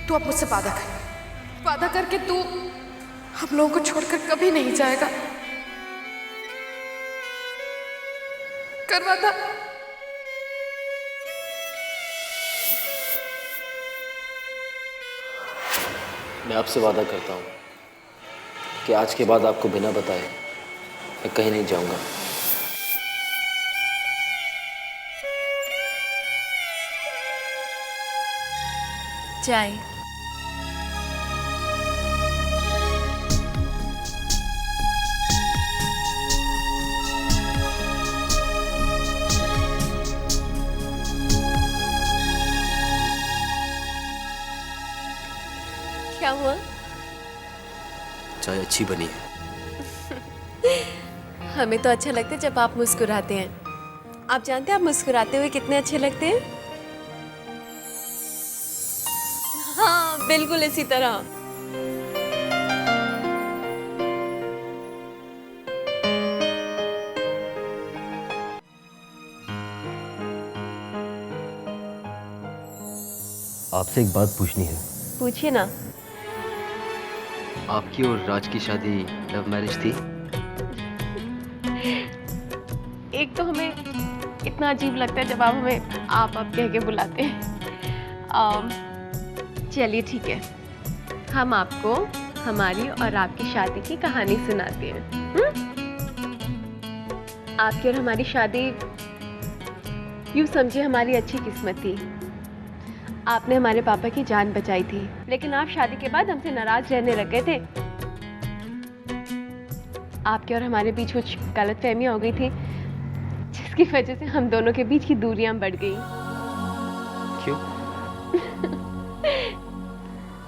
तू अब मुझसे वादा कर, वादा कर कि तू हम लोगों को छोड़कर कभी नहीं जाएगा। कर वादा। मैं आपसे वादा करता हूँ कि आज के बाद आपको बिना बताए मैं कहीं नहीं जाऊंगा। चाय। क्या हुआ? चाय अच्छी बनी है। हमें तो अच्छा लगता है जब आप मुस्कुराते हैं। आप जानते हैं आप मुस्कुराते हुए कितने अच्छे लगते हैं? हाँ, बिल्कुल इसी तरह। आपसे एक बात पूछनी है। पूछिए ना। आपकी और राज की शादी लव मैरिज थी? एक तो हमें इतना अजीब लगता है जब आप हमें आप कह के बुलाते हैं। चलिए ठीक है, हम आपको हमारी और आपकी शादी की कहानी सुनाते हैं। आपकी और हमारी शादी यूं समझिए हमारी अच्छी किस्मत थी। आपने हमारे पापा की जान बचाई थी, लेकिन आप शादी के बाद हमसे नाराज रहने लग गए थे। आपके और हमारे बीच कुछ गलतफहमियां हो गई थी, जिसकी वजह से हम दोनों के बीच की दूरियां बढ़ गई। क्यों?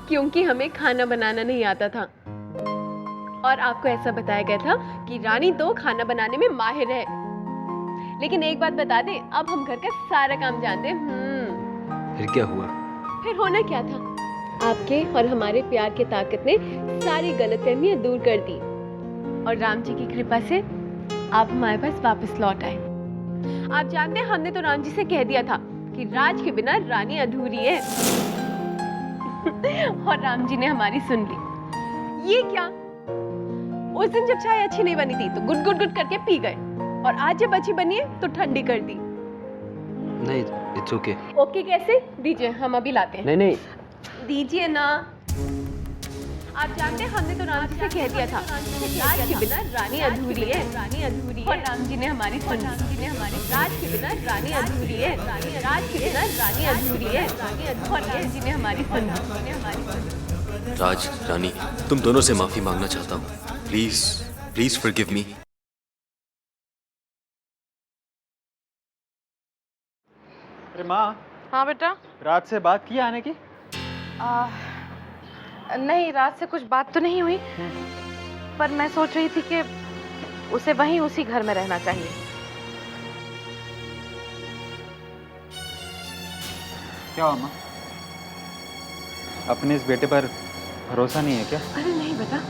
क्योंकि हमें खाना बनाना नहीं आता था और आपको ऐसा बताया गया था कि रानी तो खाना बनाने में माहिर है। लेकिन एक बात बता दें, अब हम घर का सारा काम जानते हैं। फिर क्या हुआ? फिर होना क्या था? आपके और हमारे प्यार की ताकत ने सारी गलतफहमियां दूर कर दी और राम जी की कृपा से आप हमारे पास वापस लौट आए। आप जानते हैं हमने तो राम जी से कह दिया था कि राज के बिना रानी अधूरी है। और राम जी ने हमारी सुन ली। ये क्या? उस दिन जब चाय अच्छी नहीं बनी थी तो गुट गुट गुट करके पी गए, और आज जब अच्छी बनी है तो ठंडी कर दी। नहीं, इट्स ओके। ओके कैसे? दीजिए, हम अभी लाते हैं। नहीं, दीजिए ना। आप जानते हैं हमने तो राम जी से कह दिया था राज के बिना रानी अधूरी है, रानी अधूरी है। और राम जी ने हमारी सुन ली। राज के बिना रानी अधूरी है, राज के बिना रानी अधूरी है, और राम जी ने हमारी सुन ली। राज, रानी, तुम दोनों से माफी मांगना चाहता हूँ। Please please forgive me. अरे माँ। हाँ बेटा। रात से बात की आने की? नहीं, रात से कुछ बात तो नहीं हुई, पर मैं सोच रही थी कि उसे वहीं उसी घर में रहना चाहिए। क्या हुआ माँ? अपने इस बेटे पर भरोसा नहीं है क्या? अरे नहीं बेटा,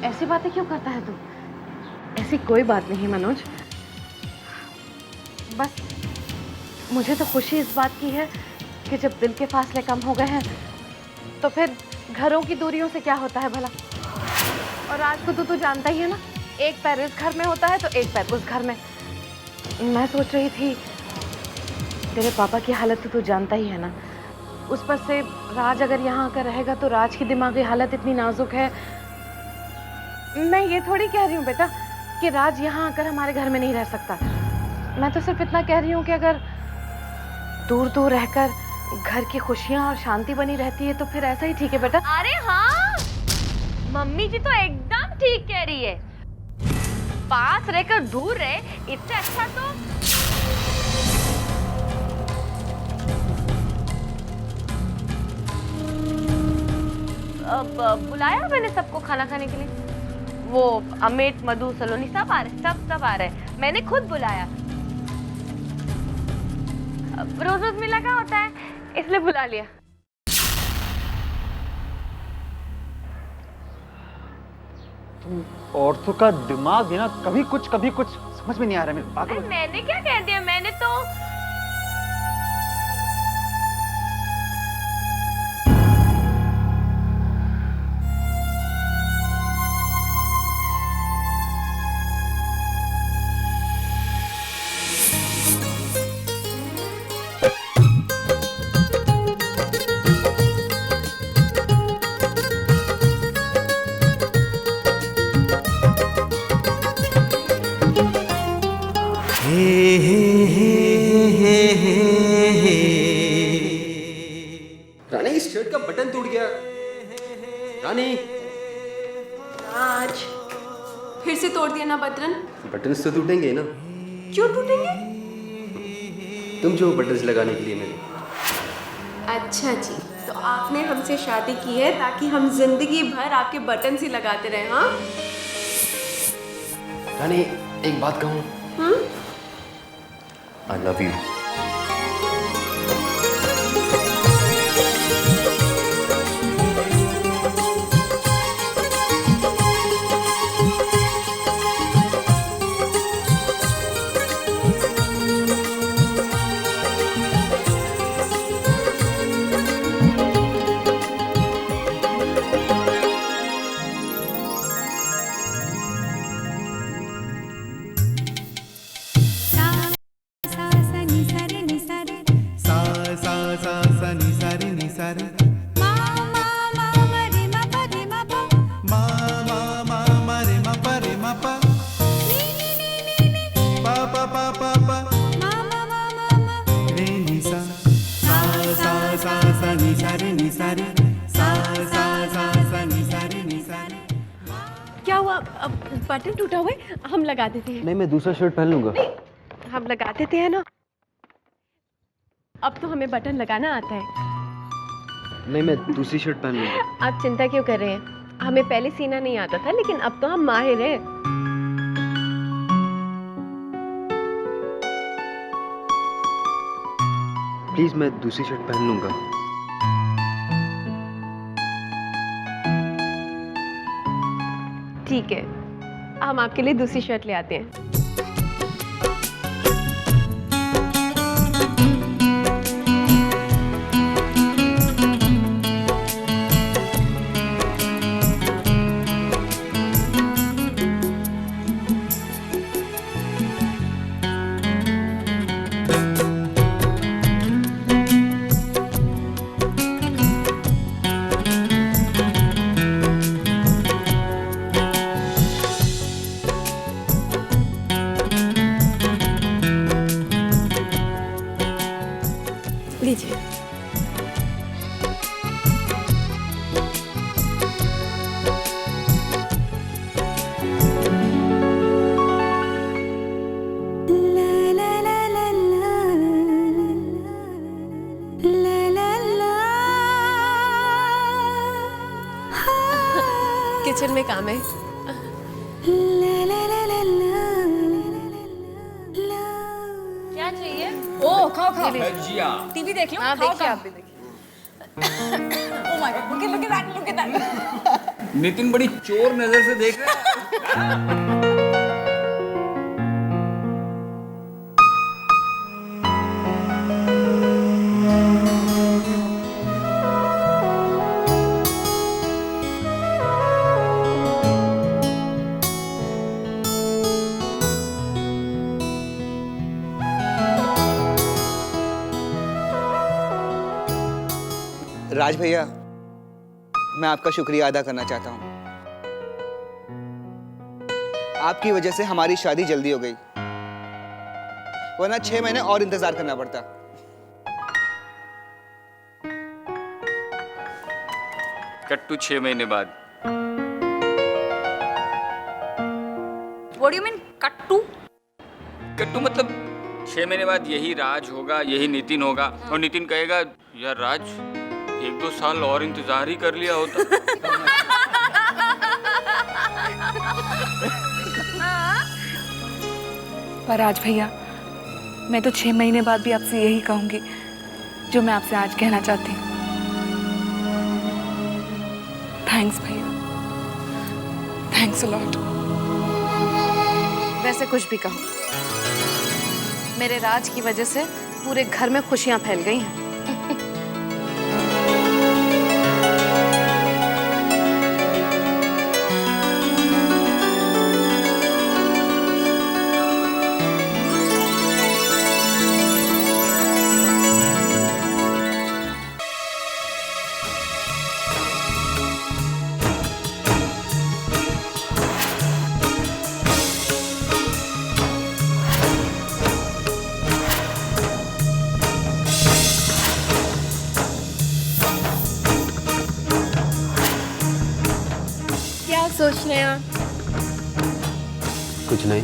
ऐसी बातें क्यों करता है तू? ऐसी कोई बात नहीं मनोज। बस मुझे तो खुशी इस बात की है कि जब दिल के फासले कम हो गए हैं तो फिर घरों की दूरियों से क्या होता है भला। और आज को तू जानता ही है ना, एक पैर इस घर में होता है तो एक पैर उस घर में। मैं सोच रही थी, तेरे पापा की हालत तो तू जानता ही है ना, उस पर से राज अगर यहाँ आकर रहेगा तो राज की दिमागी हालत इतनी नाजुक है। मैं ये थोड़ी कह रही हूँ बेटा कि राज यहाँ आकर हमारे घर में नहीं रह सकता। मैं तो सिर्फ इतना कह रही हूँ कि अगर दूर दूर रहकर घर की खुशियाँ और शांति बनी रहती है तो फिर ऐसा ही ठीक है बेटा। अरे हाँ, मम्मी जी तो एकदम ठीक कह रही है। पास रहकर दूर रहे, इससे अच्छा तो अब बुलाया मैंने सबको खाना खाने के लिए। वो अमित, मधु, सलोनी सब आ रहे, सब आ रहे। मैंने खुद बुलाया। रोज रोज मिला क्या होता है, इसलिए बुला लिया। तुम औरतों का दिमाग है ना, कभी कुछ समझ में नहीं आ रहा है मेरे पागल। मैंने क्या कह दिया? मैंने तो इस शर्ट का बटन टूट गया। रानी, आज फिर से तोड़ दिया ना बटन? बटन्स तो टूटेंगे ना। क्यों टूटेंगे? तुम जो बटन्स लगाने के लिए मिले। अच्छा जी, तो आपने हमसे शादी की है ताकि हम जिंदगी भर आपके बटन ही लगाते रहे, हाँ? रानी, एक बात कहूँ? I love you. क्या हुआ? अब बटन टूटा हुआ है, हम लगा देते हैं। नहीं, मैं दूसरा शर्ट पहन लूंगा। हम लगा देते हैं ना। अब तो हमें बटन लगाना आता है। नहीं, मैं दूसरी शर्ट पहन लूंगा। आप चिंता क्यों कर रहे हैं? हमें पहले सीना नहीं आता था, लेकिन अब तो हम माहिर हैं। प्लीज, मैं दूसरी शर्ट पहन लूंगा। ठीक है, हम आपके लिए दूसरी शर्ट ले आते हैं। लीजिए। किचन में काम है। क्या चाहिए? ओ खाओ खाओ भजिया। टीवी देख लो हाँ खाओ देखिए, खाओ आप भी देखिए। Oh my God look at that Nitin बड़ी चोर नजर से देख रहा है। राज भैया, मैं आपका शुक्रिया अदा करना चाहता हूँ। आपकी वजह से हमारी शादी जल्दी हो गई, वरना 6 महीने और इंतजार करना पड़ता। कट्टू 6 महीने बाद। व्हाट डू यू मीन कट्टू? कट्टू मतलब 6 महीने बाद यही राज होगा, यही नितिन होगा, और नितिन कहेगा यार राज 1-2 साल और इंतजार ही कर लिया होता। पर राज भैया, मैं तो 6 महीने बाद भी आपसे यही कहूंगी जो मैं आपसे आज कहना चाहती हूँ। थैंक्स भैया, थैंक्स अ लॉट। वैसे कुछ भी कहो, मेरे राज की वजह से पूरे घर में खुशियां फैल गई हैं। कुछ नया? कुछ नहीं।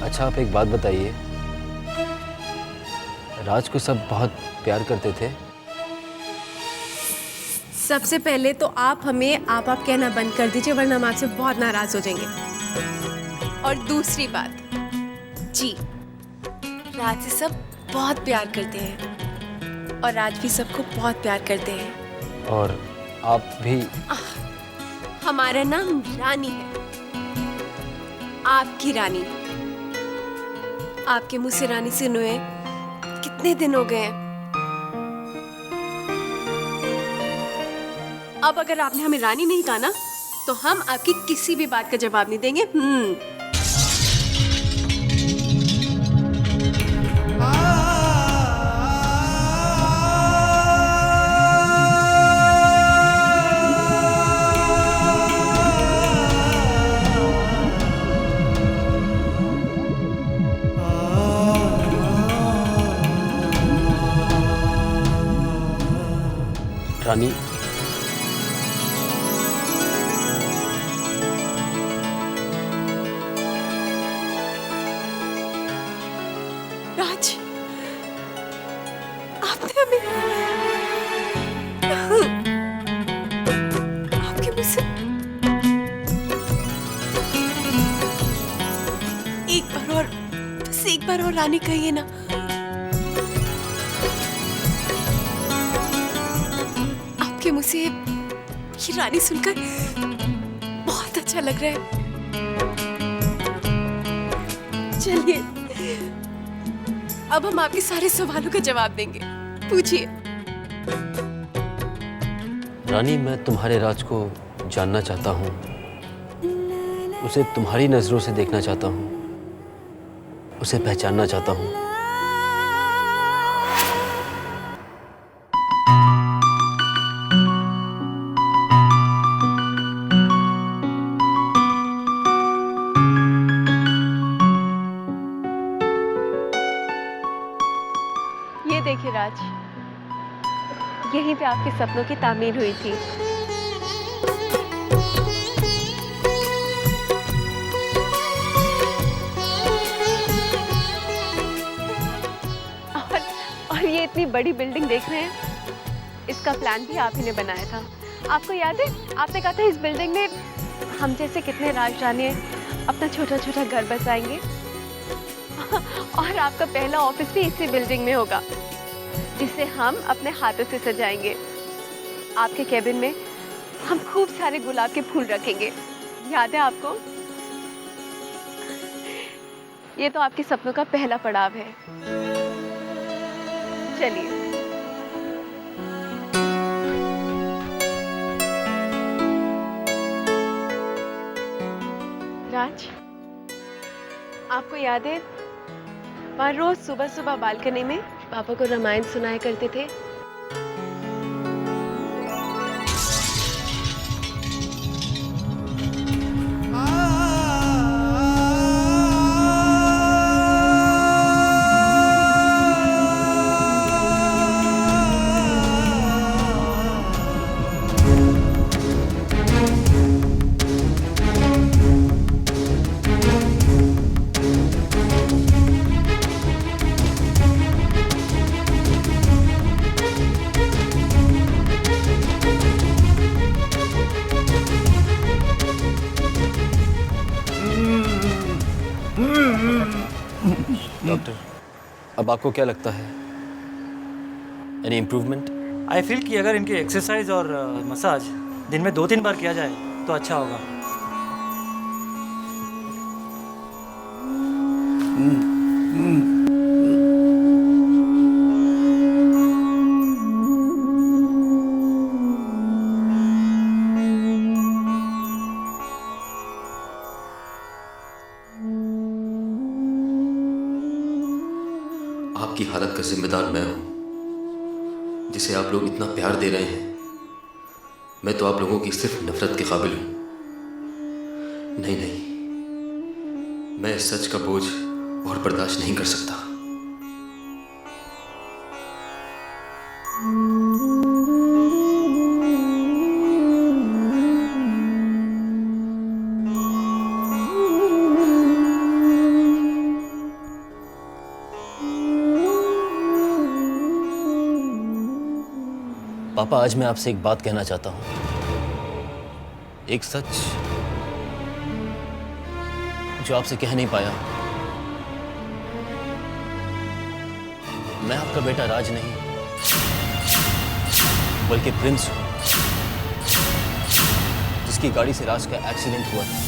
अच्छा, आप एक बात बताइए, राज को सब बहुत प्यार करते थे? सबसे पहले तो आप हमें आप कहना बंद कर दीजिए, वरना हम आपसे बहुत नाराज हो जाएंगे। और दूसरी बात, जी, राज से सब बहुत प्यार करते हैं और राज भी सबको बहुत प्यार करते हैं। और आप भी? हमारा नाम रानी है, आपकी रानी। आपके मुंह से रानी सुने हुए कितने दिन हो गए हैं। अब अगर आपने हमें रानी नहीं कहा ना, तो हम आपकी किसी भी बात का जवाब नहीं देंगे। रानी, राज, आपने हमें आपके मुंह से एक बार और, बस एक बार और रानी कहिए ना। आपके मुंह से ये रानी सुनकर बहुत अच्छा लग रहा है। चलिए, अब हम आपके सारे सवालों का जवाब देंगे, पूछिए। रानी, मैं तुम्हारे राज को जानना चाहता हूँ, उसे तुम्हारी नजरों से देखना चाहता हूँ, उसे पहचानना चाहता हूँ। ये देखिए राज, यहीं पे आपके सपनों की तामीर हुई थी। और ये इतनी बड़ी बिल्डिंग देख रहे हैं, इसका प्लान भी आप ही ने बनाया था। आपको याद है, आपने कहा था इस बिल्डिंग में हम जैसे कितने राजरानी अपना छोटा छोटा घर बसाएंगे। और आपका पहला ऑफिस भी इसी बिल्डिंग में होगा, जिसे हम अपने हाथों से सजाएंगे। आपके केबिन में हम खूब सारे गुलाब के फूल रखेंगे, याद है आपको? ये तो आपके सपनों का पहला पड़ाव है। चलिए, राज, आपको याद है वहाँ रोज सुबह सुबह बालकनी में पापा को रामायण सुनाया करते थे? डॉक्टर, अब आपको क्या लगता है, एनी इम्प्रूवमेंट? आई फील कि अगर इनकी एक्सरसाइज और मसाज दिन में 2-3 बार किया जाए तो अच्छा होगा। आपकी हालत का जिम्मेदार मैं हूं, जिसे आप लोग इतना प्यार दे रहे हैं। मैं तो आप लोगों की सिर्फ नफरत के काबिल हूं। नहीं नहीं, मैं इस सच का बोझ और बर्दाश्त नहीं कर सकता। पापा, आज मैं आपसे एक बात कहना चाहता हूँ। एक सच जो आपसे कह नहीं पाया। मैं आपका बेटा राज नहीं, बल्कि प्रिंस हूँ, जिसकी गाड़ी से राज का एक्सीडेंट हुआ था।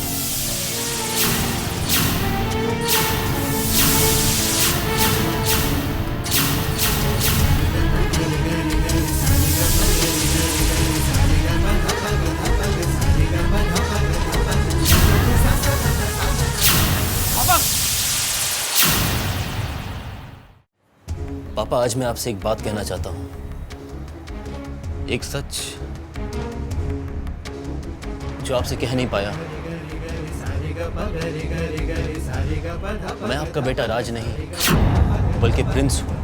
पापा, आज मैं आपसे एक बात कहना चाहता हूँ। एक सच जो आपसे कह नहीं पाया। मैं आपका बेटा राज नहीं, बल्कि प्रिंस हूँ,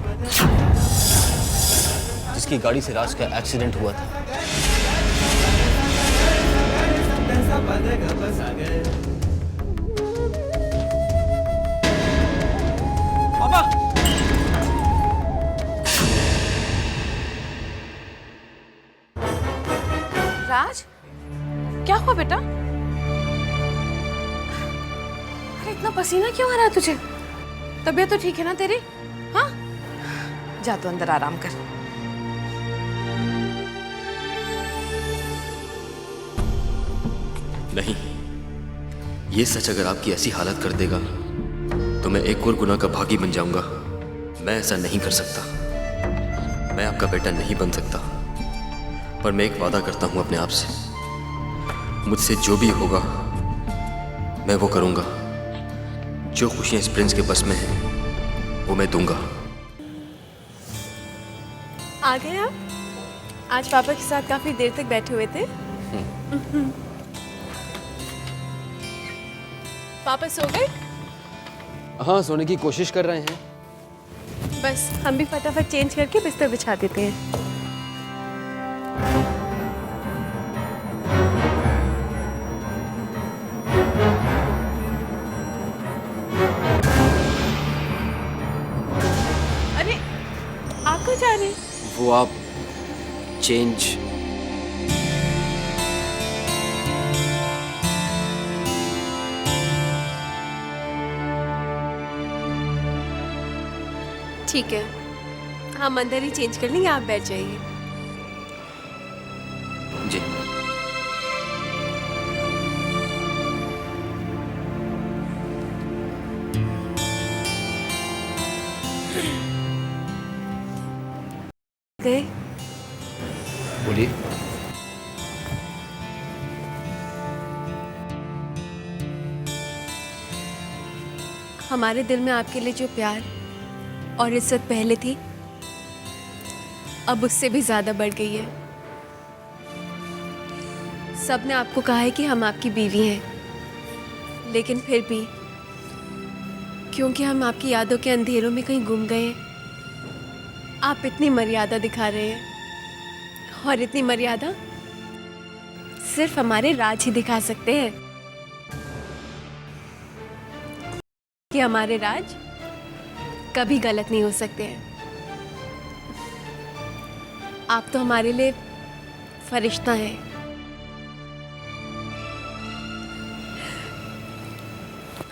जिसकी गाड़ी से राज का एक्सीडेंट हुआ था। पापा, राज, क्या हुआ बेटा? अरे इतना पसीना क्यों आ रहा है तुझे? तबीयत तो ठीक है ना तेरी? हाँ, जा तो अंदर आराम कर। नहीं, ये सच अगर आपकी ऐसी हालत कर देगा तो मैं एक और गुनाह का भागी बन जाऊंगा। मैं ऐसा नहीं कर सकता। मैं आपका बेटा नहीं बन सकता, पर मैं एक वादा करता हूं अपने आप से, मुझसे जो भी होगा मैं वो करूंगा। जो खुशियां इस प्रिंस के बस में हैं वो मैं दूंगा। आ गए आप? आज पापा के साथ काफी देर तक बैठे हुए थे। पापा सो गए? हाँ, सोने की कोशिश कर रहे हैं। बस हम भी फटाफट चेंज करके बिस्तर बिछा देते हैं। अरे आप कहाँ जा रहे हैं? वो आप चेंज। ठीक है, हम अंदर ही चेंज कर लेंगे, आप बैठ जाइए। जी। गए? बोलिए। हमारे दिल में आपके लिए जो प्यार और इज्जत पहले थी, अब उससे भी ज्यादा बढ़ गई है। सबने आपको कहा है कि हम आपकी बीवी हैं, लेकिन फिर भी क्योंकि हम आपकी यादों के अंधेरों में कहीं गुम गए हैं, आप इतनी मर्यादा दिखा रहे हैं। और इतनी मर्यादा सिर्फ हमारे राज ही दिखा सकते हैं, कि हमारे राज कभी गलत नहीं हो सकते हैं। आप तो हमारे लिए फरिश्ता हैं।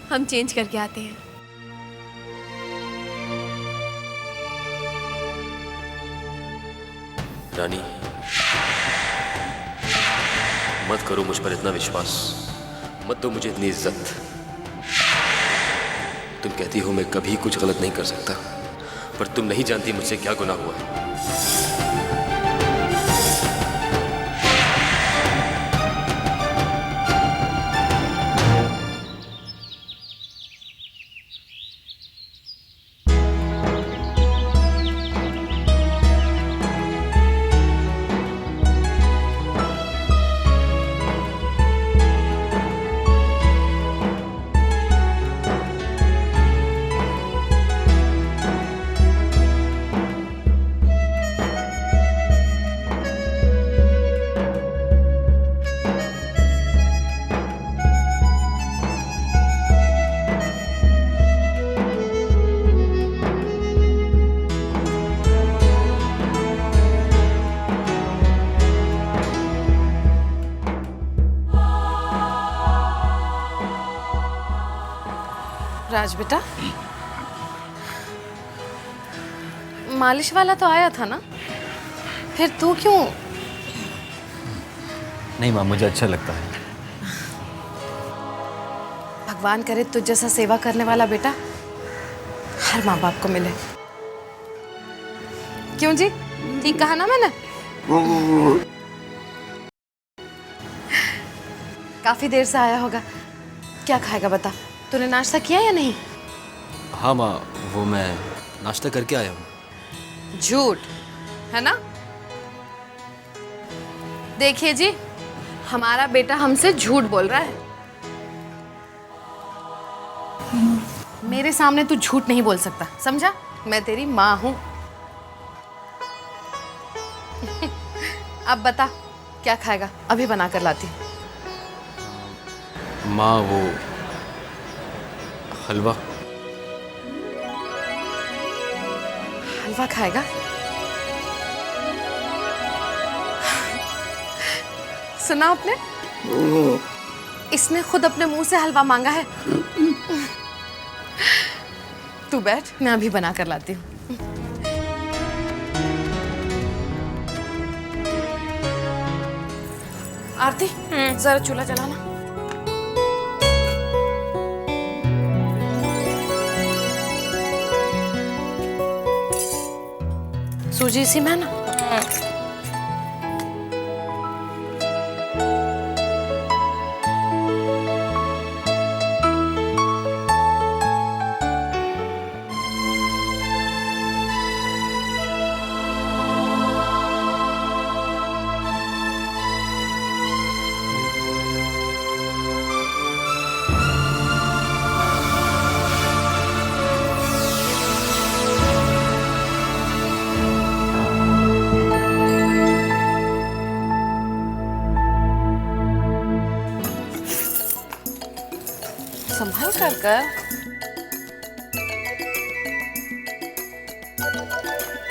हम चेंज करके आते हैं। रानी, मत करो मुझ पर इतना विश्वास, मत दो मुझे इतनी इज्जत। तुम कहती हो मैं कभी कुछ गलत नहीं कर सकता, पर तुम नहीं जानती मुझसे क्या गुनाह हुआ है। राज बेटा, मालिश वाला तो आया था ना, फिर तू क्यों? नहीं माँ, मुझे अच्छा लगता है। भगवान करे तुझ जैसा सेवा करने वाला बेटा हर माँ बाप को मिले। क्यों जी, ठीक कहा ना मैंने? काफी देर से आया होगा, क्या खाएगा बता? तूने नाश्ता किया या नहीं? हाँ माँ, वो मैं नाश्ता करके आया हूँ। झूठ है ना? देखिए जी, हमारा बेटा हमसे झूठ बोल रहा है। मेरे सामने तू झूठ नहीं बोल सकता, समझा? मैं तेरी माँ हूं। अब बता क्या खाएगा, अभी बना कर लाती हूँ। माँ वो हलवा। हलवा खाएगा? सुना आपने? इसने खुद अपने मुंह से हलवा मांगा है। तू बैठ, मैं अभी बना कर लाती हूँ। आरती, जरा चूल्हा जलाना। सूजी इसी में है ना? संभाल कर।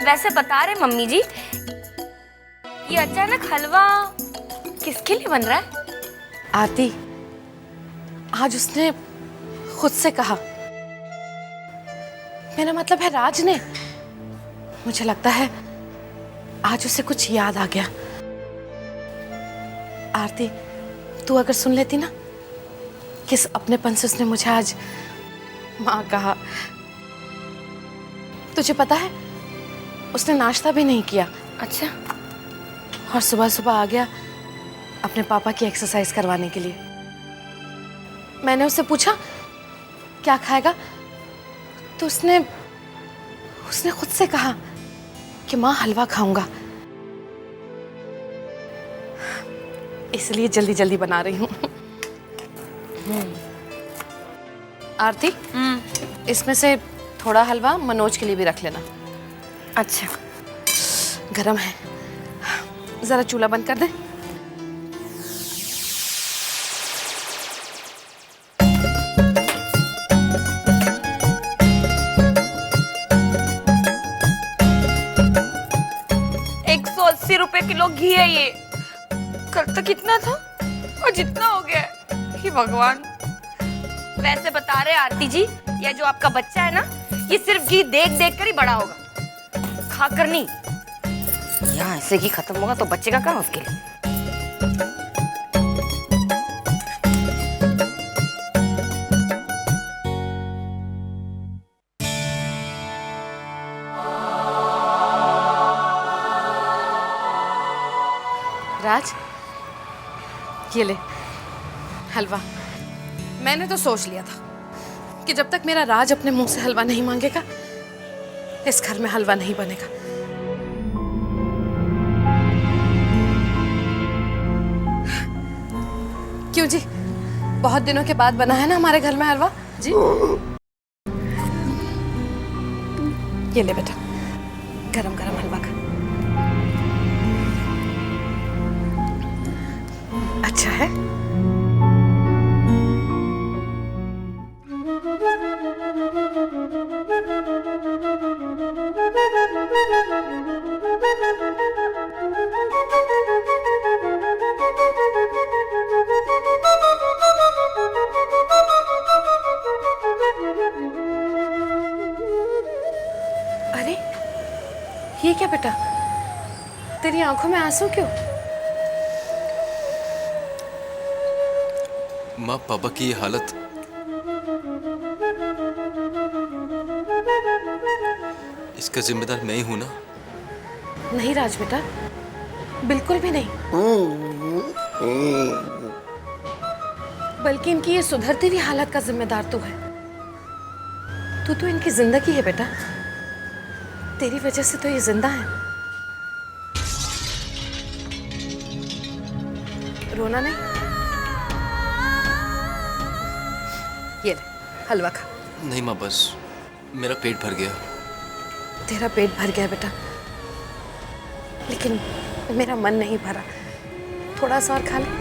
वैसे बता रहे मम्मी जी, ये अचानक हलवा किसके लिए बन रहा है? आरती, आज उसने खुद से कहा। मेरा मतलब है राज ने। मुझे लगता है आज उसे कुछ याद आ गया। आरती, तू अगर सुन लेती ना, किस अपनेपन से उसने मुझे आज माँ कहा। तुझे पता है, उसने नाश्ता भी नहीं किया। अच्छा। और सुबह सुबह आ गया अपने पापा की एक्सरसाइज करवाने के लिए। मैंने उससे पूछा क्या खाएगा, तो उसने खुद से कहा कि माँ हलवा खाऊंगा। इसलिए जल्दी जल्दी बना रही हूँ। आरती, इसमें से थोड़ा हलवा मनोज के लिए भी रख लेना। अच्छा। गरम है, जरा चूल्हा बंद कर दे। ₹180 किलो घी है ये। कल तक कितना था और जितना हो गया है। हे भगवान। वैसे बता रहे आरती जी, ये जो आपका बच्चा है ना, ये सिर्फ घी देख देख कर ही बड़ा होगा, खाकर नहीं। यहाँ ऐसे घी खत्म होगा तो बच्चे का क्या उसके लिए। राज, ये ले हलवा। मैंने तो सोच लिया था कि जब तक मेरा राज अपने मुंह से हलवा नहीं मांगेगा, इस घर में हलवा नहीं बनेगा। क्यों जी, बहुत दिनों के बाद बना है ना हमारे घर में हलवा जी। ये ले बेटा, गरम गरम हलवा खा। अच्छा है? अरे ये क्या बेटा, तेरी आंखों में आंसू क्यों? माँ, पापा की ये हालत, इसका जिम्मेदार मैं ही हूं ना? नहीं राज बेटा, बिल्कुल भी नहीं। बल्कि इनकी ये सुधरती हुई हालत का जिम्मेदार तू है। तू तो इनकी जिंदगी है बेटा, तेरी वजह से तो ये जिंदा है। रोना नहीं। ये ले हलवा खा। नहीं माँ, बस मेरा पेट भर गया। तेरा पेट भर गया बेटा, लेकिन मेरा मन नहीं भरा। थोड़ा सा और खा ले।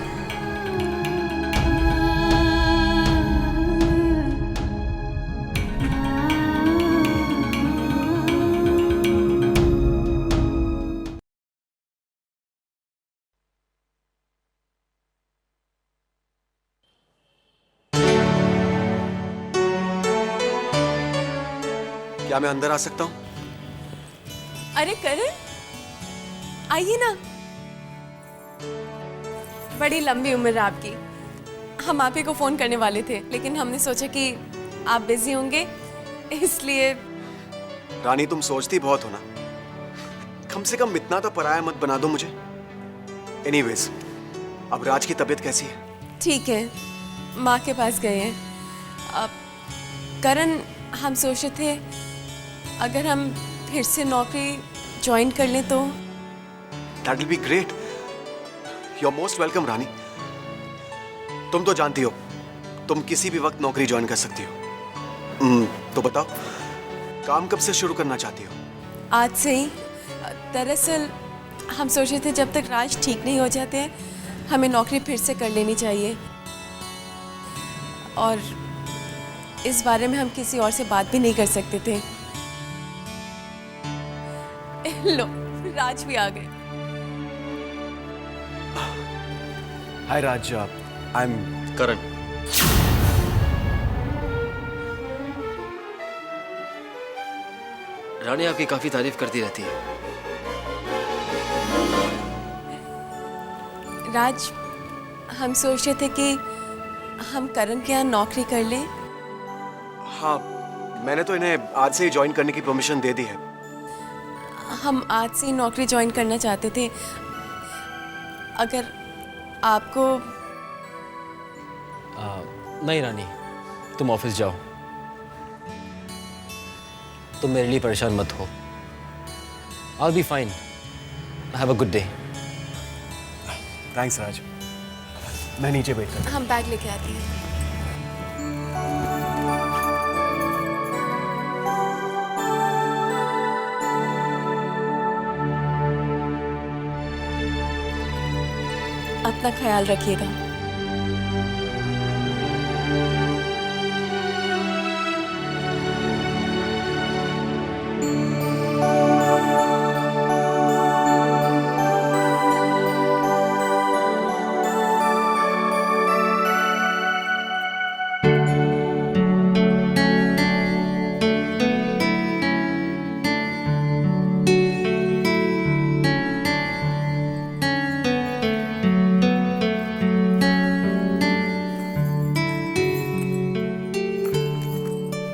क्या मैं अंदर आ सकता हूँ? अरे करण, आइए ना। बड़ी लंबी उम्र है आपकी। हम आप ही को फोन करने वाले थे, लेकिन हमने सोचा कि आप बिजी होंगे, इसलिए। रानी, तुम सोचती बहुत हो ना, कम से कम इतना तो पराया मत बना दो मुझे। एनीवेज, अब राज की तबीयत कैसी है? ठीक है, माँ के पास गए हैं। अब करण, हम सोचे थे अगर हम फिर से नौकरी ज्वाइन कर लें तो। That will be great. You're most welcome, रानी। तुम तो जानती हो, तुम किसी भी वक्त नौकरी ज्वाइन कर सकती हो। तो बताओ, काम कब से शुरू करना चाहती हो? आज से ही। दरअसल हम सोचे थे जब तक राज ठीक नहीं हो जाते हैं, हमें नौकरी फिर से कर लेनी चाहिए। और इस बारे में हम किसी और से बात भी नहीं कर सकते थे। लो, राज भी आ गए। हाय राज, आई एम करण। रानी आपकी काफी तारीफ करती रहती है। राज, हम सोच रहे थे कि हम करण के यहाँ नौकरी कर लें। हाँ, मैंने तो इन्हें आज से ही ज्वाइन करने की परमिशन दे दी है। हम आज से ही नौकरी ज्वाइन करना चाहते थे। अगर आपको। नहीं रानी, तुम ऑफिस जाओ। तुम मेरे लिए परेशान मत हो। I'll be fine. Have a good day. Thanks Raj, मैं नीचे वेट करता हूँ। हम बैग लेके आते हैं। अपना ख्याल रखिएगा।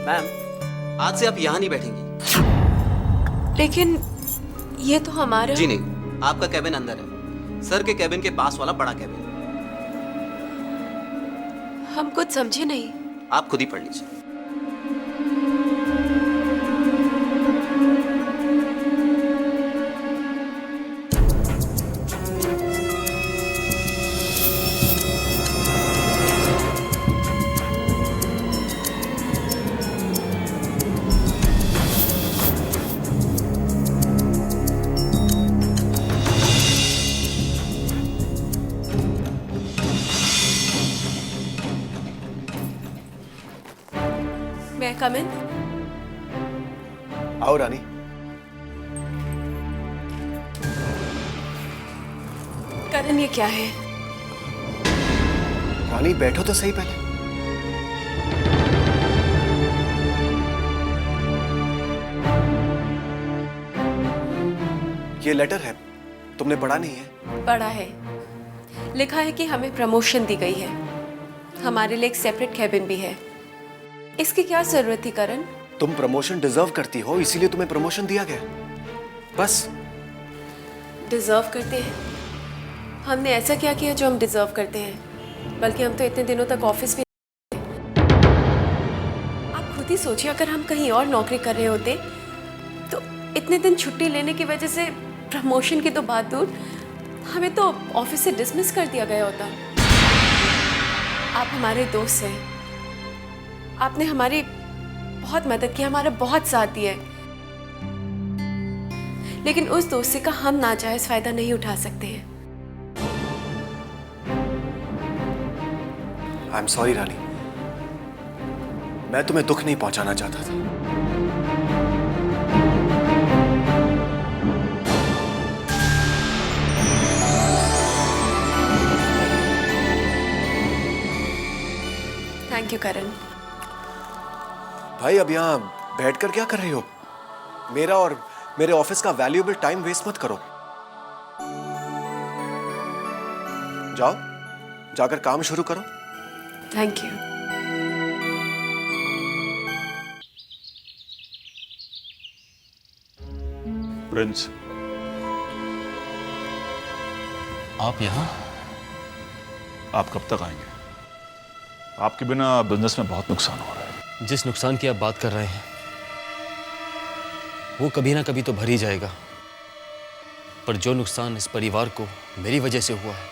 मैम, आज से आप यहाँ नहीं बैठेंगी। लेकिन ये तो हमारा। जी नहीं, आपका कैबिन अंदर है, सर के कैबिन के पास वाला बड़ा कैबिन। हम कुछ समझे नहीं। आप खुद ही पढ़ लीजिए। मैं कम इन? आओ रानी। करण, ये क्या है? रानी बैठो तो सही पहले। ये लेटर है, तुमने पढ़ा नहीं है? पढ़ा है। लिखा है कि हमें प्रमोशन दी गई है, हमारे लिए एक सेपरेट कैबिन भी है। इसकी क्या जरूरत थी करण? तुम प्रमोशन डिजर्व करती हो, इसीलिए तुम्हें प्रमोशन दिया गया, बस। डिजर्व करते हैं? हमने ऐसा क्या किया जो हम डिजर्व करते हैं? बल्कि हम तो इतने दिनों तक ऑफिस भी। आप खुद ही सोचिए, अगर हम कहीं और नौकरी कर रहे होते तो इतने दिन छुट्टी लेने की वजह से प्रमोशन की तो बात दूर, हमें तो ऑफिस से डिसमिस कर दिया गया होता। आप हमारे दोस्त हैं, आपने हमारी बहुत मदद की, हमारा बहुत साथ दिया है, लेकिन उस दोस्ती का हम नाजायज फायदा नहीं उठा सकते हैं। आई एम सॉरी रानी, मैं तुम्हें दुख नहीं पहुंचाना चाहता था। थैंक यू करण। भाई अब यहाँ बैठकर क्या कर रही हो? मेरा और मेरे ऑफिस का वैल्यूएबल टाइम वेस्ट मत करो। जाओ, जाकर काम शुरू करो। Thank you. प्रिंस, आप यहाँ? आप कब तक आएंगे? आपके बिना बिजनेस में बहुत नुकसान हो रहा है। जिस नुकसान की आप बात कर रहे हैं वो कभी ना कभी तो भर ही जाएगा, पर जो नुकसान इस परिवार को मेरी वजह से हुआ है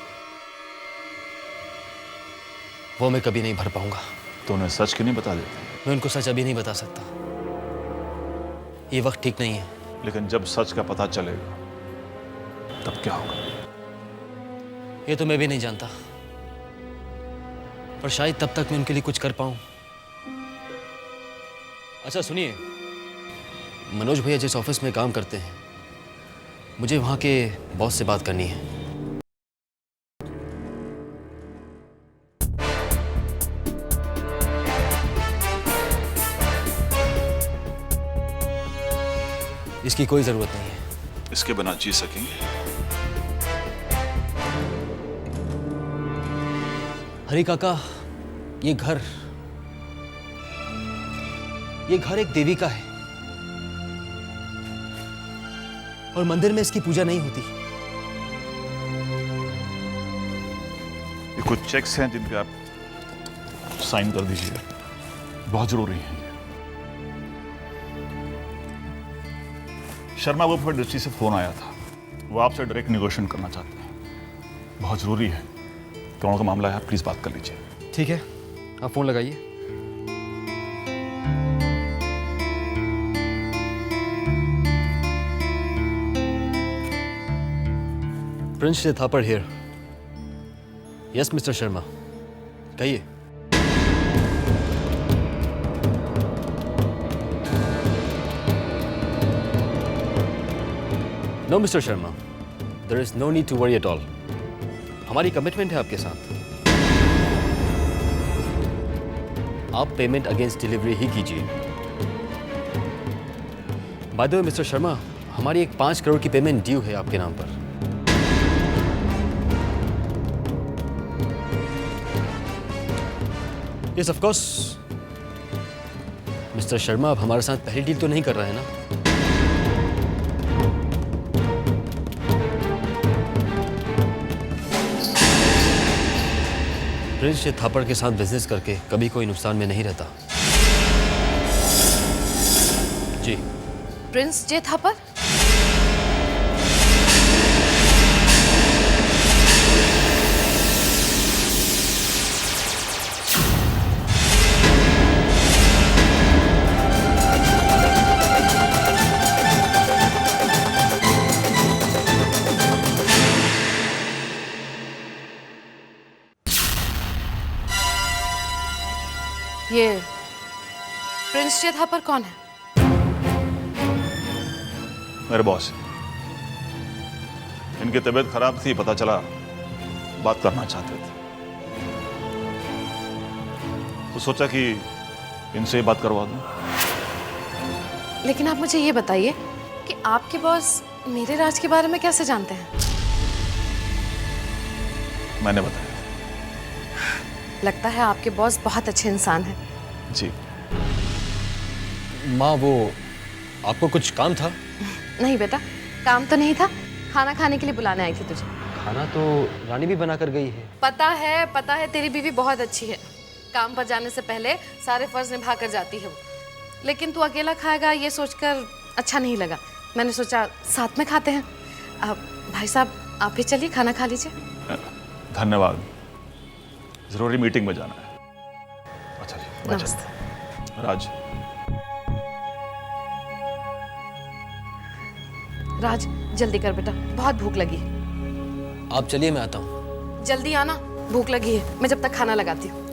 वो मैं कभी नहीं भर पाऊंगा। तो उन्हें सच क्यों नहीं बता देते? मैं उनको सच अभी नहीं बता सकता, ये वक्त ठीक नहीं है। लेकिन जब सच का पता चलेगा तब क्या होगा? ये तो मैं भी नहीं जानता, पर शायद तब तक मैं उनके लिए कुछ कर पाऊं। अच्छा सुनिए, मनोज भैया जिस ऑफिस में काम करते हैं, मुझे वहां के बॉस से बात करनी है। इसकी कोई जरूरत नहीं है। इसके बिना जी सकेंगे? हरी काका, ये घर एक देवी का है और मंदिर में इसकी पूजा नहीं होती। ये कुछ चेक्स हैं जिन पे आप साइन कर दीजिए, बहुत जरूरी है। शर्मा ग्रुप पर डिस्ट्री से फोन आया था, वो आपसे डायरेक्ट नेगोशिएशन करना चाहते हैं, बहुत जरूरी है। करोड़ों का मामला है, प्लीज बात कर लीजिए। ठीक है, आप फोन लगाइए। Prince Thapar here. Yes mister Sharma, कहिए। No mister Sharma, there is no need to worry at all. हमारी कमिटमेंट है आपके साथ। आप पेमेंट अगेंस्ट डिलीवरी ही कीजिए। By the way mister Sharma, हमारी एक 5 करोड़ की पेमेंट ड्यू है आपके नाम पर। Yes of course. Mister Sharma, आप हमारे साथ पहली डील तो नहीं कर रहे हैं ना? प्रिंस थापड़ के साथ बिजनेस करके कभी कोई नुकसान में नहीं रहता। जी। Prince J Thapar? ये प्रिंस जे थापर कौन है? मेरे बॉस। इनकी तबीयत खराब थी, पता चला बात करना चाहते थे, तो सोचा कि इनसे बात करवा दूं। लेकिन आप मुझे ये बताइए कि आपके बॉस मेरे राज के बारे में कैसे जानते हैं? मैंने बताया। लगता है आपके बॉस बहुत अच्छे इंसान हैं। जी। माँ, वो आपको कुछ काम था? नहीं बेटा, काम तो नहीं था, खाना खाने के लिए बुलाने आई थी तुझे। खाना तो रानी भी बना कर गई है। पता है तेरी बीवी बहुत अच्छी है। काम पर जाने से पहले सारे फर्ज निभा कर जाती है वो। लेकिन तू अकेला खाएगा ये सोचकर अच्छा नहीं लगा। मैंने सोचा साथ में खाते हैं। भाई साहब आप भी चलिए, खाना खा लीजिए। धन्यवाद, जरूरी मीटिंग में जाना है। अच्छा जी, मैं चलता। राज, राज जल्दी कर बेटा, बहुत भूख लगी है। आप चलिए, मैं आता हूँ। जल्दी आना, भूख लगी है। मैं जब तक खाना लगाती हूँ।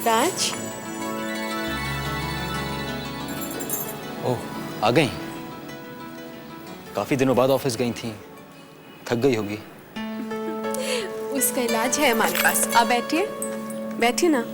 राज, ओह, आ गई। काफी दिनों बाद ऑफिस गई थी, थक गई होगी। उसका इलाज है हमारे पास। आप बैठिए, बैठिए ना।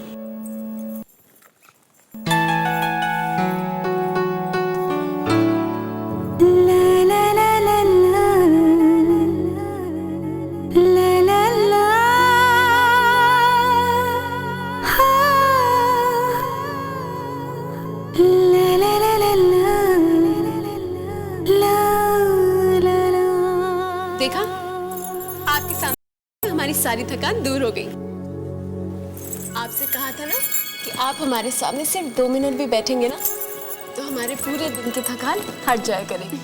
देखा, आपके सामने हमारी सारी थकान दूर हो गई। आपसे कहा था ना कि आप हमारे सामने सिर्फ 2 मिनट भी बैठेंगे ना तो हमारे पूरे दिन की थकान हट जाया करेगी।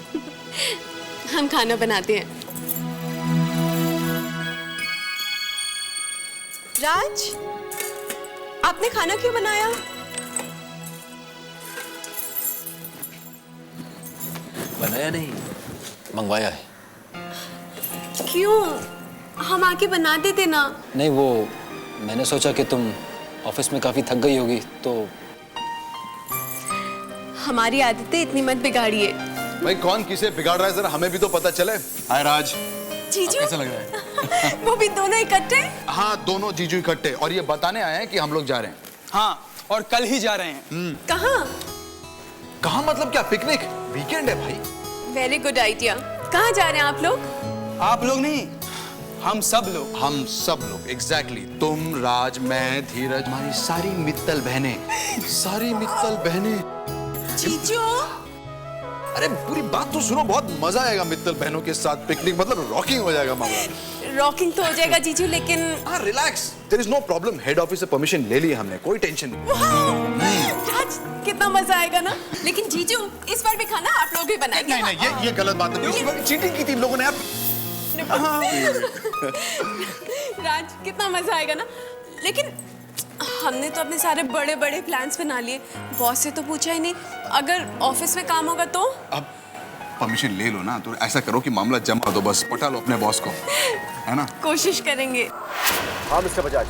हम खाना बनाते हैं। राज, आपने खाना क्यों बनाया? बनाया नहीं, मंगवाया है। क्यों? हम आके बना देते ना। नहीं, वो मैंने सोचा कि तुम ऑफिस में काफी थक गई होगी तो। हमारी आदतें इतनी मत बिगाड़िए। भाई कौन किसे बिगाड़ रहा है, जरा हमें भी तो पता चले। हाय राज, जीजू, कैसा लग रहा है? वो भी दोनों इकट्ठे? हाँ, दोनों जीजू इकट्ठे, और ये बताने आए हैं कि हम लोग जा रहे हैं। हाँ, और कल ही जा रहे हैं। कहाँ? कहाँ मतलब क्या, पिकनिक? वीकेंड है भाई। Very good idea. कहाँ जा रहे हैं आप लोग? आप लोग नहीं, हम सब लोग। हम सब लोग, एग्जैक्टली। तुम, राज, मैं, धीरज, हमारी सारी मित्तल बहनें, सारी मित्तल बहनें। जीजू, अरे पूरी बात तो सुनो, बहुत मजा आएगा मित्तल बहनों के साथ पिकनिक, मतलब रॉकिंग हो जाएगा मामला। रॉकिंग तो हो जाएगा जीजू, लेकिन हाँ relax, there is no problem. Head office से परमिशन ले ली हमने, कोई टेंशन नहीं। आज कितना मजा आएगा ना। लेकिन जीजू, इस बार भी खाना आप लोग ही बनाएंगे। नहीं, ये गलत बात है। इस बार चीटिंग की थी इन लोगों ने यार। राज, कितना मजा आएगा ना। लेकिन हमने तो अपने सारे बड़े बड़े प्लान्स बना लिए, बॉस से तो पूछा ही नहीं। अगर ऑफिस में काम होगा तो? अब परमिशन ले लो ना, तो ऐसा करो कि मामला जमा दो, बस पटा लो अपने बॉस को, है ना? कोशिश करेंगे। हाँ मिस्टर बजाज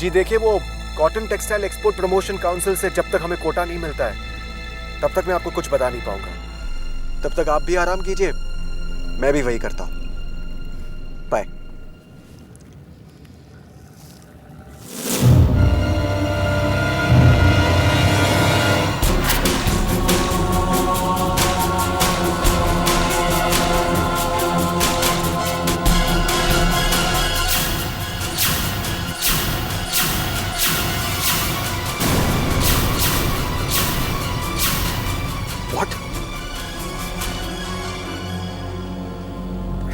जी, देखिए वो cotton textile export promotion council से जब तक हमें कोटा नहीं मिलता है तब तक मैं आपको कुछ बता नहीं पाऊंगा। तब तक आप भी आराम कीजिए, मैं भी वही करता हूँ। बाय।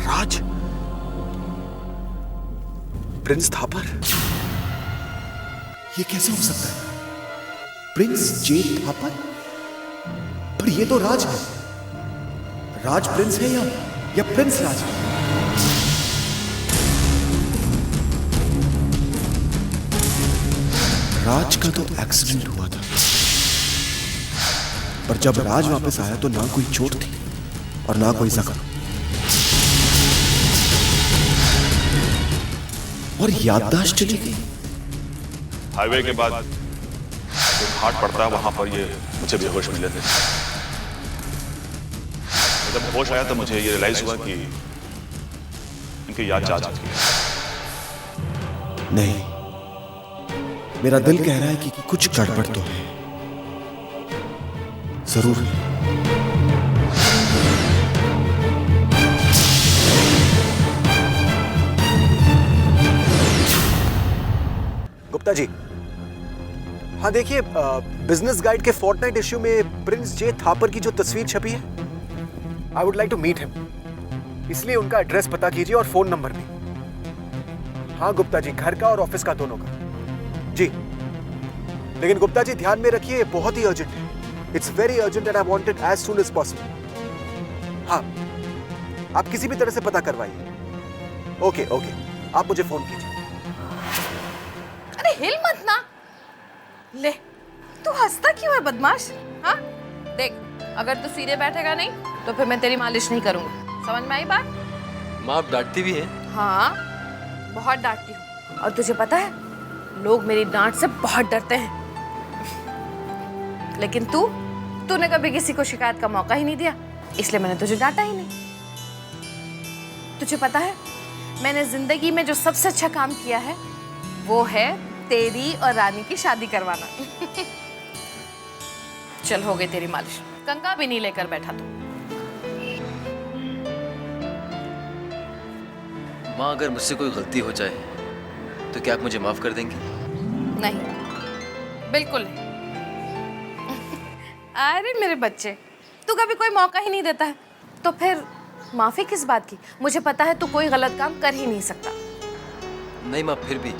राज, प्रिंस थापर, ये कैसे हो सकता है? Prince J Thapar? पर ये तो राज है। राज प्रिंस है या प्रिंस राज? राज का तो एक्सीडेंट हुआ था, पर जब राज वापस आया तो ना कोई चोट थी और ना कोई जख्म। और याददाश्त चली गई। हाईवे के बाद जो घाट पड़ता है वहां पर ये मुझे बेहोश मिले थे। जब होश आया तो मुझे ये रियलाइज हुआ कि इनकी याद जा चुकी है। नहीं, मेरा दिल कह रहा है कि कुछ गड़बड़ तो है, जरूर है। गुप्ता जी, हाँ देखिए, बिजनेस गाइड के फोर्टनाइट इश्यू में प्रिंस जे थापर की जो तस्वीर छपी है, I would like to meet him. इसलिए उनका एड्रेस पता कीजिए और फोन नंबर भी। हाँ गुप्ता जी, घर का और ऑफिस का दोनों का जी। लेकिन गुप्ता जी ध्यान में रखिए, बहुत ही अर्जेंट है। It's very urgent and I want it as soon as possible. हाँ, आप किसी भी तरह से पता करवाइए। ओके ओके, आप मुझे फोन कीजिए। अरे हिल मत ना। ले, तू हंसता क्यों है बदमाश? हाँ देख, अगर तू सीधे बैठेगा नहीं तो फिर मैं तेरी मालिश नहीं करूंगा। समझ में आई बात? माँ आप डांटती भी हैं? हाँ, बहुत डांटती हूँ। और तुझे पता है, लोग मेरी डांट से बहुत डरते हैं। लेकिन तूने कभी किसी को शिकायत का मौका ही नहीं दिया, इसलिए मैंने तुझे डांटा ही नहीं। तुझे पता है, मैंने जिंदगी में जो सबसे अच्छा काम किया है वो है तेरी और रानी की शादी करवाना। चल, हो गई तेरी मालिश। कंघा भी नहीं लेकर बैठा तू। माँ अगर मुझसे कोई गलती हो जाए तो क्या आप मुझे माफ कर देंगी? नहीं, बिल्कुल नहीं। अरे मेरे बच्चे, तू कभी कोई मौका ही नहीं देता है, तो फिर माफी किस बात की? मुझे पता है तू कोई गलत काम कर ही नहीं सकता। नहीं माँ, फिर भी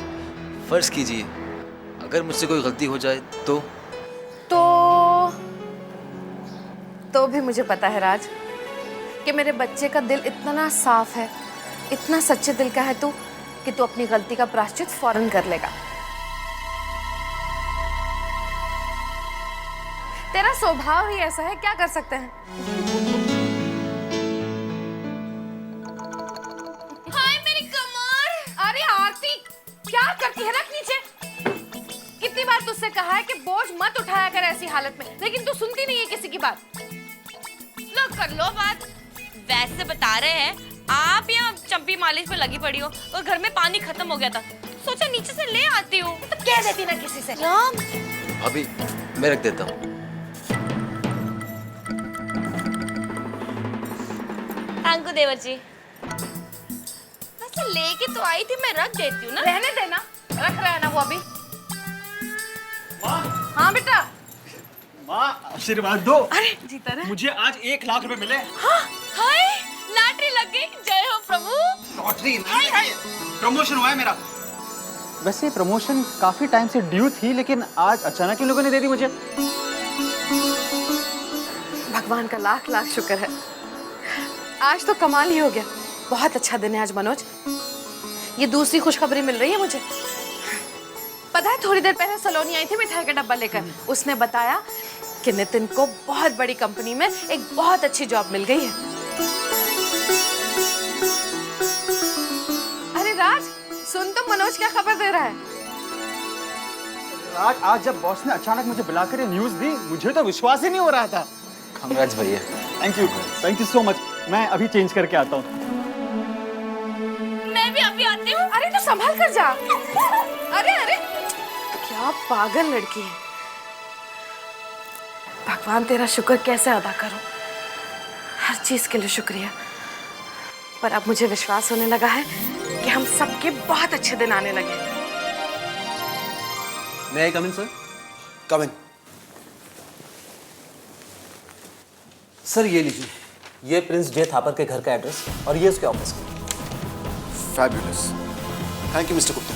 फर्ज कीजिए अगर मुझसे कोई गलती हो जाए तो भी मुझे पता है राज कि मेरे बच्चे का दिल इतना साफ है, इतना सच्चे दिल का है तू, कि तू अपनी गलती का प्रायश्चित फौरन कर लेगा। तेरा स्वभाव ही ऐसा है, क्या कर सकते हैं। हाय मेरी कमर! अरे आरती, क्या करती है? रख नीचे। कितनी बार तुझसे कहा है कि बोझ मत उठाया कर ऐसी हालत में, लेकिन तू सुनती नहीं है किसी की बात। लो कर लो बात। वैसे बता रहे हैं आप यहाँ चंपी मालिश में लगी पड़ी हो और घर में पानी खत्म हो गया था, सोचा नीचे से ले आती हूँ। तो कह देती ना किसी से। अभी मैं रख देता हूँ। थैंक यू देवर जी। वैसे लेके तो आई थी, मैं रख देती हूँ ना। रहने देना, रख रहा है ना वो अभी। हाँ बेटा। माँ आशीर्वाद दो। अरे जीता रहे। मुझे आज 1 लाख रुपए मिले। हाँ, हाय लॉटरी लग गई। जय हो प्रभु। लॉटरी नहीं, प्रमोशन हुआ है मेरा। वैसे प्रमोशन काफी टाइम से ड्यू थी, लेकिन आज अचानक इन लोगों ने दे दी मुझे। भगवान का लाख लाख शुक्र है, आज तो कमाल ही हो गया। बहुत अच्छा दिन है आज मनोज। ये दूसरी खुशखबरी मिल रही है मुझे। पता है, थोड़ी देर पहले सलोनी आई थी मिठाई का डब्बा लेकर। उसने बताया कि नितिन को बहुत बड़ी कंपनी में एक बहुत अच्छी जॉब मिल गई है। अरे राज, सुन तो मनोज क्या खबर दे रहा है। आज जब बॉस ने अचानक मुझे बुलाकर ये न्यूज़ दी, मुझे तो विश्वास ही नहीं हो रहा था। कांग्रेट्स भैया। Thank you so much. मैं अभी चेंज करके आता हूँ। मैं भी अभी आती हूँ। अरे तो संभाल कर जा। अरे अरे, क्या पागल लड़की है। भगवान तेरा शुक्र कैसे अदा करूं। हर चीज के लिए शुक्रिया। पर अब मुझे विश्वास होने लगा है कि हम सबके बहुत अच्छे दिन आने लगे। May I come in, sir? Come in. Sir ये लीजिए, ये प्रिंस जे थापर के घर का एड्रेस और ये उसके ऑफिस का। Fabulous, thank you mister Gupta.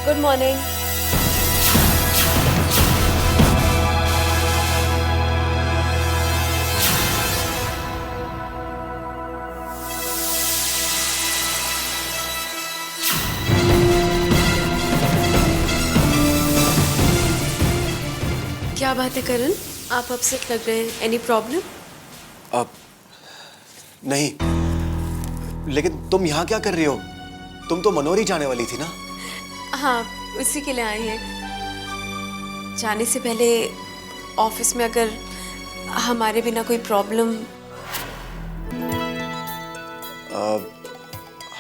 Good morning. क्या बात है करण, आप अपसेट लग रहे हैं। Any problem? अब नहीं, लेकिन तुम यहाँ क्या कर रही हो? तुम तो मनोरी जाने वाली थी ना? हाँ, उसी के लिए आए हैं। जाने से पहले ऑफिस में अगर हमारे बिना कोई प्रॉब्लम।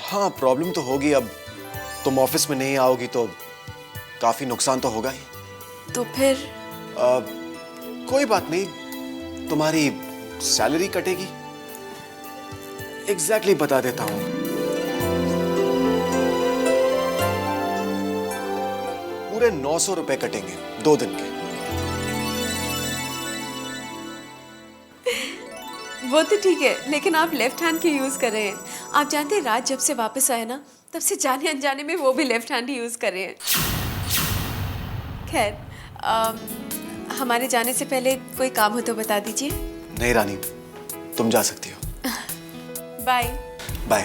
हाँ, प्रॉब्लम तो होगी। अब तुम ऑफिस में नहीं आओगी तो काफी नुकसान तो होगा ही। तो फिर कोई बात नहीं, तुम्हारी सैलरी कटेगी। एग्जैक्टली बता देता हूं। पूरे 900 रुपए कटेंगे 2 दिन के। वो तो ठीक है, लेकिन आप लेफ्ट हैंड की यूज कर रहे हैं। आप जानते हैं राज जब से वापस आए ना, तब से जाने अनजाने में वो भी लेफ्ट हैंड ही यूज कर रहे हैं। खैर, हमारे जाने से पहले कोई काम हो तो बता दीजिए। नहीं रानी, तुम जा सकती हो। Bye bye.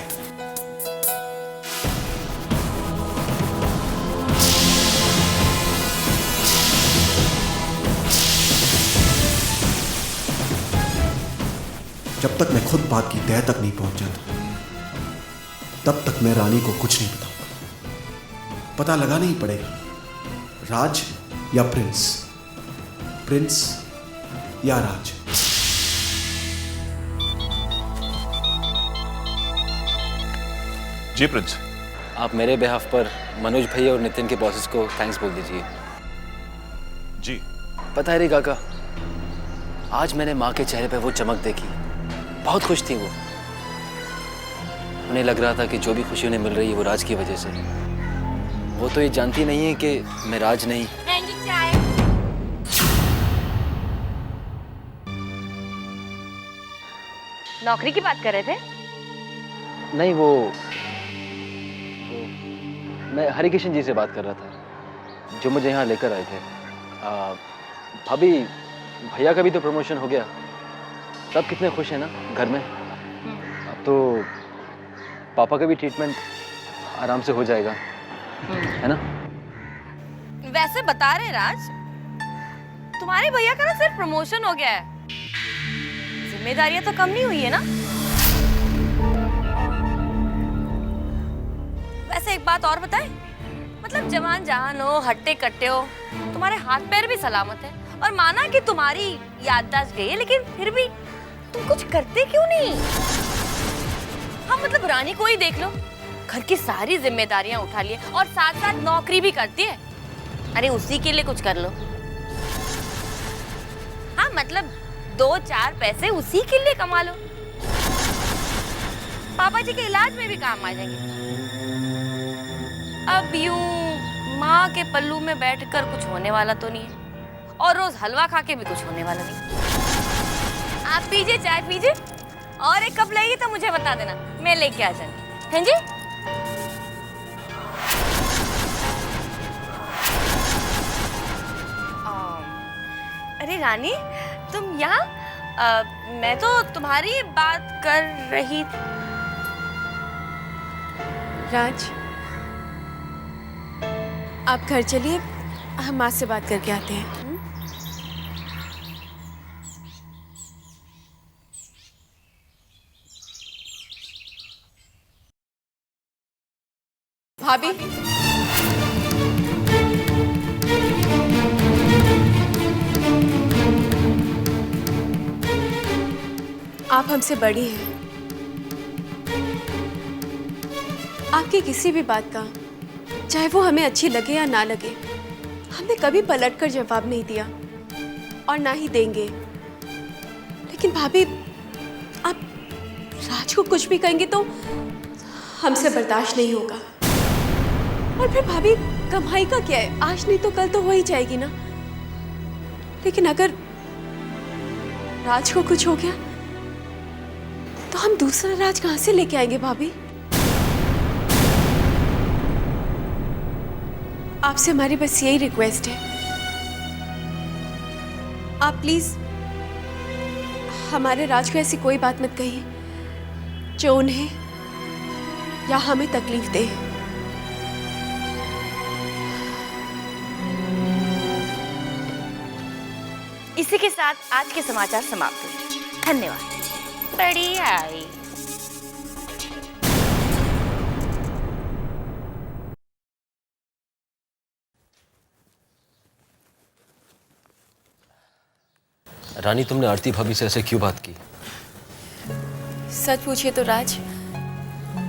जब तक मैं खुद बात की तह तक नहीं पहुंच जाता, तब तक मैं रानी को कुछ नहीं बताऊंगा। पता लगाना ही पड़ेगा, राज या प्रिंस, प्रिंस या राज। जी प्रिंस। आप मेरे बिहाफ पर मनोज भैया और नितिन के बॉसेस को थैंक्स बोल दीजिए। जी। पता है रे काका, आज मैंने माँ के चेहरे पे वो चमक देखी। बहुत खुश थी वो। उन्हें लग रहा था कि जो भी खुशी उन्हें मिल रही है वो राज की वजह से। वो तो ये जानती नहीं है कि मैं राज नहीं। चाय। नौकरी की बात कर रहे थे? नहीं, वो मैं हरिकिशन जी से बात कर रहा था, जो मुझे यहाँ लेकर आए थे। भाभी, भैया का भी तो प्रमोशन हो गया। सब कितने खुश हैं ना घर में। अब तो पापा का भी ट्रीटमेंट आराम से हो जाएगा, है ना? वैसे बता रहे राज, तुम्हारे भैया का ना सिर्फ प्रमोशन हो गया है, जिम्मेदारियां तो कम नहीं हुई है ना? वैसे एक बात और बताए, मतलब जवान जहान हो, हट्टे कट्टे हो, तुम्हारे हाथ पैर भी सलामत है। और माना कि तुम्हारी याददाश्त गई है, लेकिन फिर भी तुम कुछ करते क्यों नहीं? हाँ, मतलब रानी को ही देख लो, घर की सारी जिम्मेदारियां उठा लिए और साथ साथ नौकरी भी करती है। अरे उसी के लिए कुछ कर लो। हाँ, मतलब 2-4 पैसे उसी के लिए कमा लो, पापा जी के इलाज में भी काम आ जाएंगे। अब यूं माँ के पल्लू में बैठकर कुछ होने वाला तो नहीं है, और रोज हलवा खा के भी कुछ होने वाला नहीं। आप पीजिए, चाय पीजिए, और एक कप लेगी तो मुझे बता देना, मैं लेके आ जाऊंगी। हैं जी? अरे रानी, तुम यहाँ? मैं तो तुम्हारी बात कर रही थी। राज, आप घर चलिए, हम माँ से बात करके आते हैं। भाभी, आप हमसे बड़ी हैं। आपकी किसी भी बात का, चाहे वो हमें अच्छी लगे या ना लगे, हमने कभी पलटकर जवाब नहीं दिया और ना ही देंगे। लेकिन भाभी, आप राज को कुछ भी कहेंगे तो हमसे बर्दाश्त नहीं होगा। और फिर भाभी, कमाई का क्या है? आज नहीं तो कल तो हो ही जाएगी ना। लेकिन अगर राज को कुछ हो गया तो हम दूसरा राज कहां से लेके आएंगे भाभी? आपसे हमारी बस यही रिक्वेस्ट है, आप प्लीज हमारे राज को ऐसी कोई बात मत कहिए जो उन्हें या हमें तकलीफ दे। इसी के साथ आज के समाचार समाप्त हुए। धन्यवाद। बढ़िया। रानी, तुमने आरती भाभी से ऐसे क्यों बात की? सच पूछिए तो राज,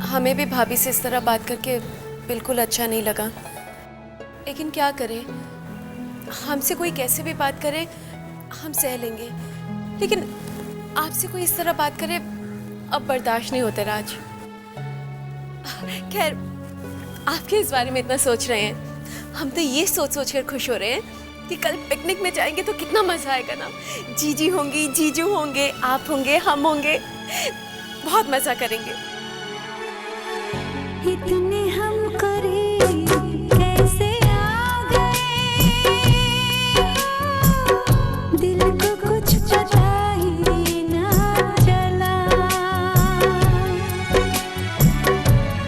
हमें भी भाभी से इस तरह बात करके बिल्कुल अच्छा नहीं लगा। लेकिन क्या करें, हमसे कोई कैसे भी बात करे हम सह लेंगे, लेकिन आपसे कोई इस तरह बात करे अब बर्दाश्त नहीं होता राज। खैर, आपके इस बारे में इतना सोच रहे हैं, हम तो ये सोच सोच कर खुश हो रहे हैं कि कल पिकनिक में जाएंगे तो कितना मजा आएगा ना। जीजी होंगी, जीजू होंगे, आप होंगे, हम होंगे, बहुत मजा करेंगे। इतने हम करीब कैसे आ गए, दिल को कुछ पता ही ना चला,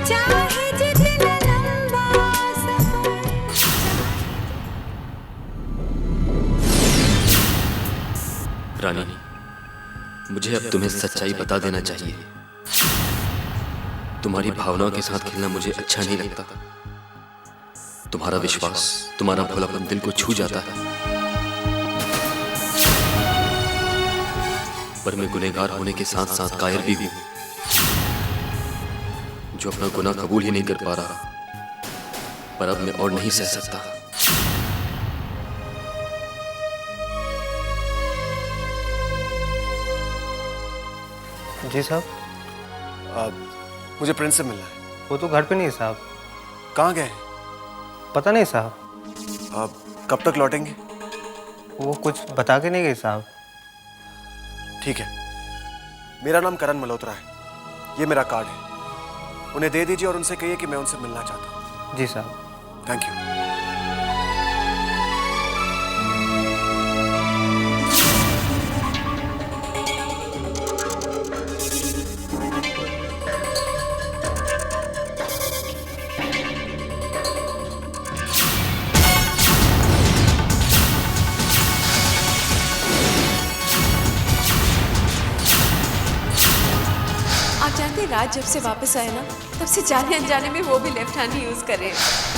चाहे जितना लंबा सफर। रानी, मुझे अब तुम्हें सच्चाई बता देना चाहिए। तुम्हारी भावनाओं के साथ खेलना मुझे अच्छा नहीं लगता। तुम्हारा विश्वास, तुम्हारा भोलापन दिल को छू जाता है। पर मैं गुनहगार होने के साथ साथ कायर भी हूं, जो अपना गुनाह कबूल ही नहीं कर पा रहा। पर अब मैं और नहीं सह सकता। जी साहब। मुझे प्रिंस से मिलना है। वो तो घर पे नहीं है साहब। कहाँ गए? पता नहीं साहब। कब तक लौटेंगे? वो कुछ बता के नहीं गए साहब। ठीक है, मेरा नाम करण मल्होत्रा है, ये मेरा कार्ड है, उन्हें दे दीजिए और उनसे कहिए कि मैं उनसे मिलना चाहता हूँ। जी साहब। Thank you. राज जब से वापस आए ना, तब से जाने अनजाने में वो भी लेफ्ट हैंड ही यूज कर रहे हैं।